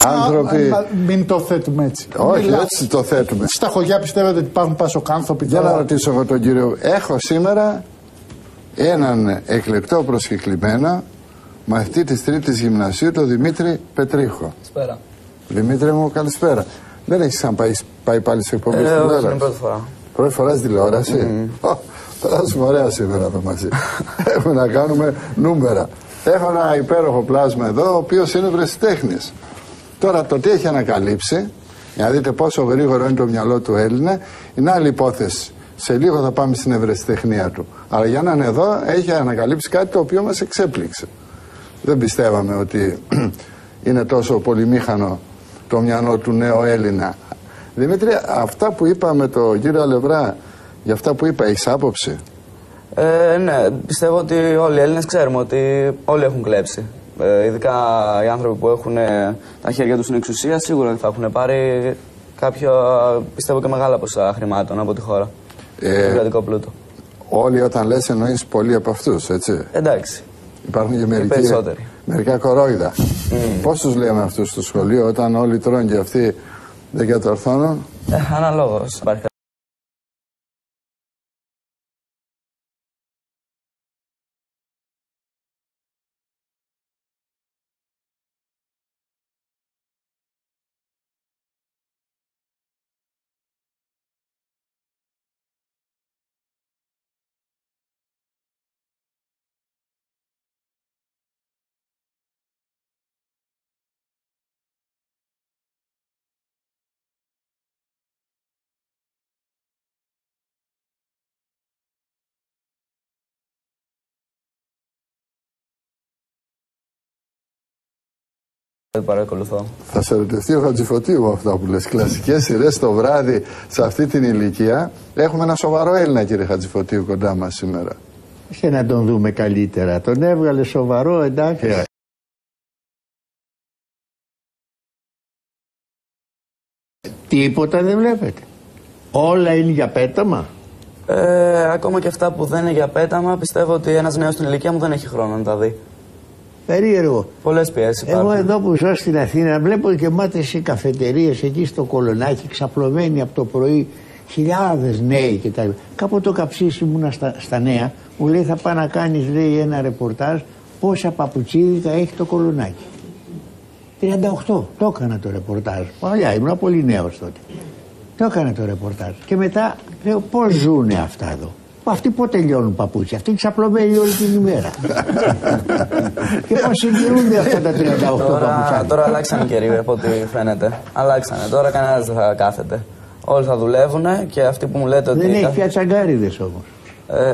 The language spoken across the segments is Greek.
Άνθρωποι. Μην το θέτουμε έτσι. Όχι, έτσι το θέτουμε. Στα χωριά πιστεύετε ότι υπάρχουν πασοκάνθρωποι? Για να ρωτήσω εγώ τον κύριο, έχω σήμερα έναν εκλεκτό προσκεκλημένο μαθητή της Τρίτης Γυμνασίου, τον Δημήτρη Πετρίχο. Καλησπέρα. Δημήτρη μου, καλησπέρα. Δεν έχεις πάει πάλι σε εκπομπή στην τηλεόραση? Είναι πρώτη φορά. Πρώτη φορά στην τηλεόραση. Περάσουμε ωραία σήμερα εδώ μαζί. Έχουμε να κάνουμε νούμερα. Έχω ένα υπέροχο πλάσμα εδώ, ο οποίος είναι ευρεσιτέχνης. Τώρα το τι έχει ανακαλύψει, για να δείτε πόσο γρήγορο είναι το μυαλό του Έλληνα, είναι άλλη υπόθεση. Σε λίγο θα πάμε στην ευρεσιτεχνία του. Αλλά για να είναι εδώ, έχει ανακαλύψει κάτι το οποίο μας εξέπληξε. Δεν πιστεύαμε ότι είναι τόσο πολυμήχανο το μυαλό του νέου Έλληνα. Δημήτρη, αυτά που είπα με τον κύριο Αλευρά, για αυτά που είπα, έχεις άποψη? Ναι, πιστεύω ότι όλοι οι Έλληνες ξέρουμε ότι όλοι έχουν κλέψει. Ειδικά οι άνθρωποι που έχουν τα χέρια τους στην εξουσία, σίγουρα θα έχουν πάρει κάποια, πιστεύω, και μεγάλα ποσά χρημάτων από τη χώρα. Το κρατικό πλούτο. Όλοι όταν λες εννοείς πολλοί από αυτούς, έτσι? Εντάξει. Υπάρχουν και μερικά κορόιδα. Πώς τους λέμε αυτούς στο σχολείο όταν όλοι τρώνε και αυτοί δεν κατορθώνουν? Αναλόγως. Υπάρχει. Παρακολουθώ. Θα σε ερωτευτεί ο Χατζηφωτίου με αυτά που λες. Κλασικές σειρές το βράδυ σε αυτή την ηλικία. Έχουμε ένα σοβαρό Έλληνα, κύριε Χατζηφωτίου, κοντά μας σήμερα. Και να τον δούμε καλύτερα. Τον έβγαλε σοβαρό, εντάξει. Τίποτα δεν βλέπετε. Όλα είναι για πέταμα. Ακόμα και αυτά που δεν είναι για πέταμα, πιστεύω ότι ένας νέος στην ηλικία μου δεν έχει χρόνο να τα δει. Περίεργο. Πολλές πιέσεις υπάρχουν. Εγώ εδώ που ζω στην Αθήνα βλέπω γεμάτες οι καφετερίες εκεί στο Κολονάκι, ξαπλωμένοι από το πρωί, χιλιάδες νέοι κτλ. Κάποτε το καψίς ήμουνα στα νέα, μου λέει θα πάει να κάνεις, λέει, ένα ρεπορτάζ πόσα παπουτσίδικα έχει το Κολονάκι. 38, το έκανα το ρεπορτάζ. Παλιά ήμουν πολύ νέος τότε. Το έκανα το ρεπορτάζ. Και μετά λέω πώς ζουνε αυτά εδώ. Αυτοί πότε λιώνουν παπούτσια, αυτοί ξαπλωμένοι όλη την ημέρα. Και πώς συντηρούνται αυτά τα 38 παπούτσια. Τώρα αλλάξαν οι καιροί από ό,τι φαίνεται. Αλλάξανε. Τώρα κανένας δεν θα κάθεται. Όλοι θα δουλεύουν και αυτοί που μου λέτε ότι. Δεν έχει πια τσαγκάριδες όμως.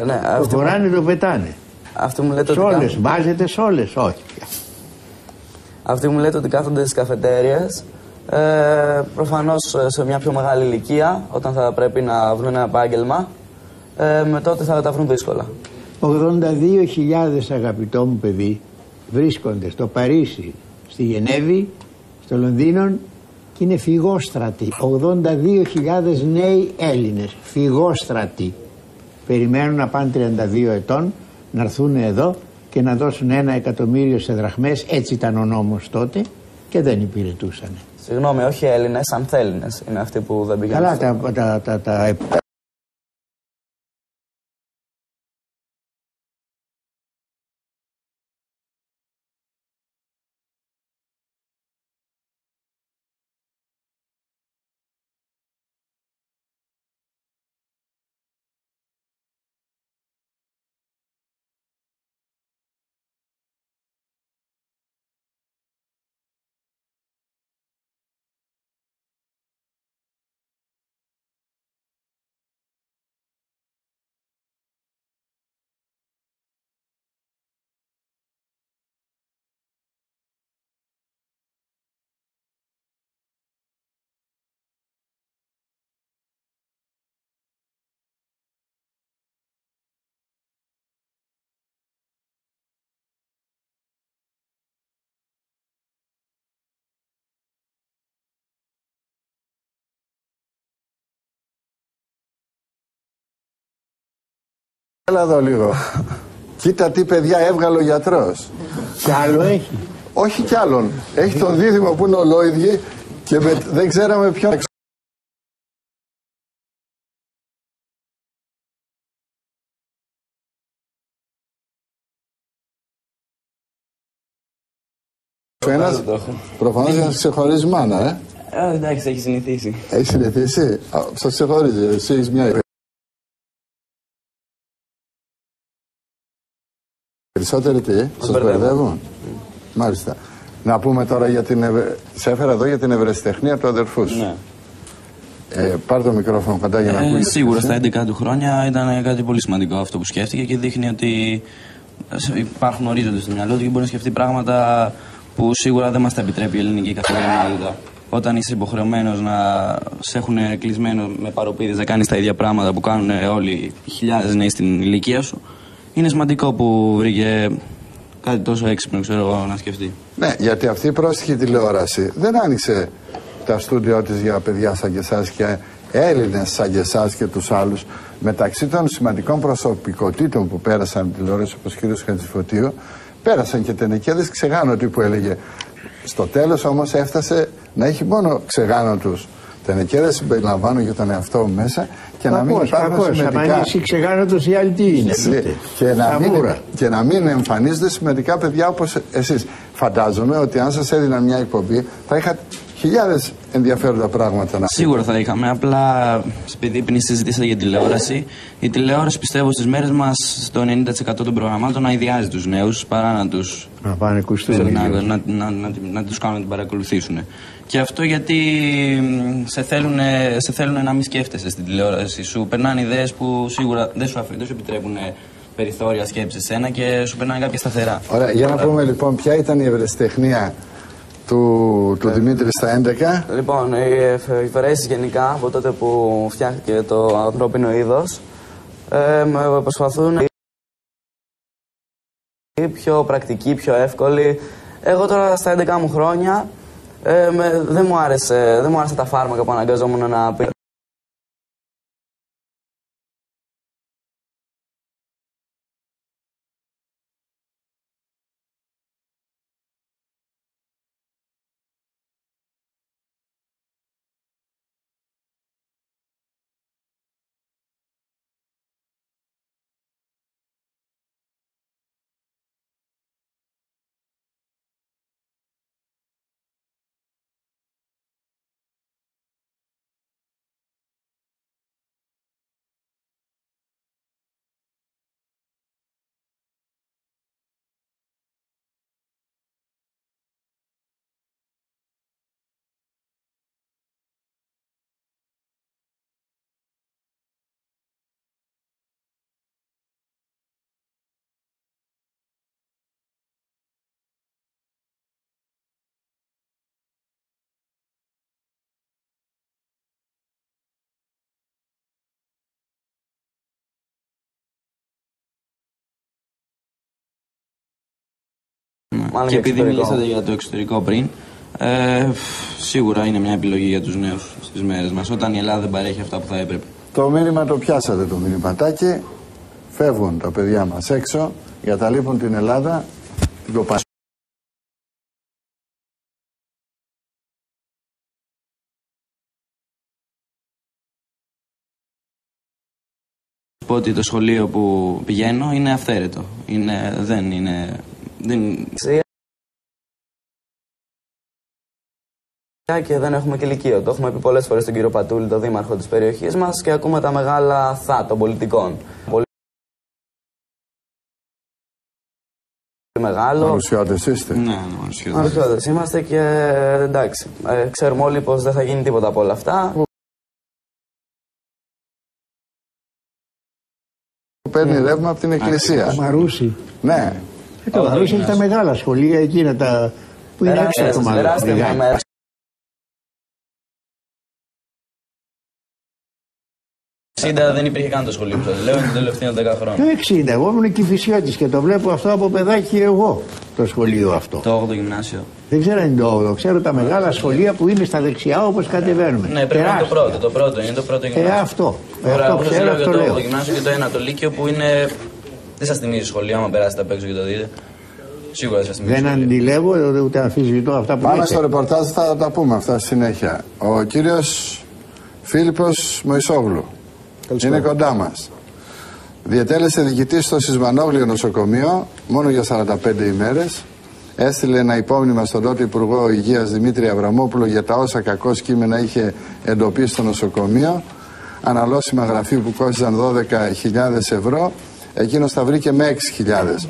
Ναι, το φοράνε, το πετάνε. Αυτοί μου λέτε ότι. Όλες, βάζετε σε όλες, όχι πια. Αυτοί μου λέτε ότι κάθονται στις καφετέριες. Προφανώς σε μια πιο μεγάλη ηλικία, όταν θα πρέπει να βρουν ένα επάγγελμα. Με τότε θα τα βρουν δύσκολα. 82.000 αγαπητό μου παιδί βρίσκονται στο Παρίσι, στη Γενέβη, στο Λονδίνο και είναι φυγόστρατοι. 82.000 νέοι Έλληνες φυγόστρατοι περιμένουν να πάνε 32 ετών να έρθουν εδώ και να δώσουν 1 εκατομμύριο σε δραχμές, έτσι ήταν ο νόμος τότε, και δεν υπηρετούσαν. Συγγνώμη, όχι Έλληνες, ανθέλληνες είναι αυτοί που δεν πήγαν. Καλά, Έλα εδώ λίγο. Κοίτα τι παιδιά έβγαλε ο γιατρός. Κι άλλο έχει. Όχι κι άλλον. Έχει τον δίδυμο που είναι ολόιδιοι και δεν ξέραμε ποιον. Ένας, προφανώς για να σε ξεχωρίζει μάνα, εντάξει, έχει συνηθίσει. Έχει συνηθίσει. Σας ξεχωρίζει, εσύ έχεις μια. Περισσότεροι τι, σας μπερδεύουν. Μάλιστα. Να πούμε τώρα για την. Σε έφερα εδώ για την ευρεσιτεχνία του αδερφού σου. Ναι. Πάρε το μικρόφωνο κοντά για να ακούσεις. Σίγουρα στα 11 του χρόνια ήταν κάτι πολύ σημαντικό αυτό που σκέφτηκε και δείχνει ότι υπάρχουν ορίζοντες στο μυαλό του και μπορεί να σκεφτεί πράγματα που σίγουρα δεν μας τα επιτρέπει η ελληνική καθημερινότητα. Όταν είσαι υποχρεωμένος να σε έχουν κλεισμένο με παροπίδες να κάνεις τα ίδια πράγματα που κάνουν όλοι οι χιλιάδες νέοι στην ηλικία σου, είναι σημαντικό που βρήκε κάτι τόσο έξυπνο, ξέρω εγώ, να σκεφτεί. Ναι, γιατί αυτή η πρόστιχη τηλεόραση δεν άνοιξε τα στούντιό της για παιδιά σαν και εσάς και Έλληνες σαν και εσάς και τους άλλους. Μεταξύ των σημαντικών προσωπικότητων που πέρασαν τηλεόραση, όπως ο κ. Χατζηφωτίου, πέρασαν και τενεκέδες ξεγάνωτοι που έλεγε. Στο τέλος όμως έφτασε να έχει μόνο ξεγάνωτους. Τενεκέδες συμπεριλαμβάνω για τον εαυτό μου μέσα και να μην υπάρχουν συμμετρικά. Αν είσαι ξεγάνωτος, οι άλλοι τι είναι. Και να μην εμφανίζονται συμμετρικά παιδιά όπως εσείς. Φαντάζομαι ότι αν σας έδιναν μια εκπομπή θα είχατε χιλιάδες ενδιαφέροντα πράγματα να. Σίγουρα θα είχαμε. Απλά επειδή πριν συζητήσατε για τηλεόραση, η τηλεόραση πιστεύω στις μέρες μας στο 90% των προγραμμάτων να ιδιάζει τους νέους παρά να τους. Να πάνε κουστούν. Να τους κάνουν να την παρακολουθήσουν. Και αυτό γιατί σε θέλουν να μην σκέφτεσαι στην τηλεόραση. Σου περνάνε ιδέες που σίγουρα δεν σου επιτρέπουν περιθώρια σκέψης σένα και σου περνάνε κάποια σταθερά. Ωραία, για να πούμε λοιπόν ποια ήταν η ευρεσιτεχνία του Δημήτρη στα 11. Λοιπόν, οι φερέσεις γενικά από τότε που φτιάχτηκε το ανθρώπινο είδος προσπαθούν πιο πρακτική, πιο εύκολη. Εγώ τώρα στα 11 μου χρόνια δεν μου άρεσε τα φάρμακα που αναγκαζόμουν να πει. Και επειδή μιλήσατε για το εξωτερικό πριν, σίγουρα είναι μια επιλογή για τους νέους στις μέρες μας, όταν η Ελλάδα δεν παρέχει αυτά που θα έπρεπε. Το μήνυμα το πιάσατε, το μηνυματάκι. Φεύγουν τα παιδιά μας έξω, εγκαταλείπουν την Ελλάδα, την κοπάσουν. Πω ότι το σχολείο που πηγαίνω είναι αυθαίρετο. Δεν είναι. Και δεν έχουμε και λυκείο. Το έχουμε πει πολλές φορές στον κύριο Πατούλη, τον δήμαρχο της περιοχής μας, και ακούμε τα μεγάλα θα των πολιτικών. Πολύ μεγάλο. Μαρουσιώτες είστε. Ναι, μαρουσιώτες είμαστε και εντάξει. Ξέρουμε όλοι πως δεν θα γίνει τίποτα από όλα αυτά. Παίρνει ρεύμα από την εκκλησία. Μαρούσι. Ναι. Το Μαρούσι είναι τα μεγάλα σχολεία εκείνα τα που είναι έξω από το Μαρούσι. Το 60 δεν υπήρχε καν το σχολείο που σας λέω, είναι το τελευταίο 10 χρόνια. Το 60, εγώ ήμουν Κηφισιώτης και το βλέπω αυτό από παιδάκι εγώ, το σχολείο αυτό. Το 8ο γυμνάσιο. Δεν ξέρω αν είναι το 8ο, ξέρω τα μεγάλα σχολεία που είναι στα δεξιά όπως κατεβαίνουμε. Ναι, πρέπει να είναι το πρώτο, είναι το πρώτο γυμνάσιο. Αυτό. Αυτό ξέρω, αυτό λέω. Το 8ο γυμνάσιο και το 1 το λύκειο που είναι. Δεν σας θυμίζει σχολείο, άμα περάσετε απ' έξω και το δείτε. Σίγουρα θα Δεν αντιλέγω ούτε αμφισβητώ αυτά που Πάμε λέτε. στο ρεπορτάζ, θα τα πούμε αυτά στη συνέχεια. Ο κύριος Φίλιππος Μωυσόγλου είναι κοντά μας. Διετέλεσε διοικητής στο Σισμανόγλιο νοσοκομείο μόνο για 45 ημέρες. Έστειλε ένα υπόμνημα στον τότε Υπουργό Υγείας Δημήτρη Αβραμόπουλο για τα όσα κακό κείμενα είχε εντοπίσει στο νοσοκομείο. Αναλώσιμα γραφείου που κόστιζαν 12.000 ευρώ. Εκείνος τα βρήκε με 6.000.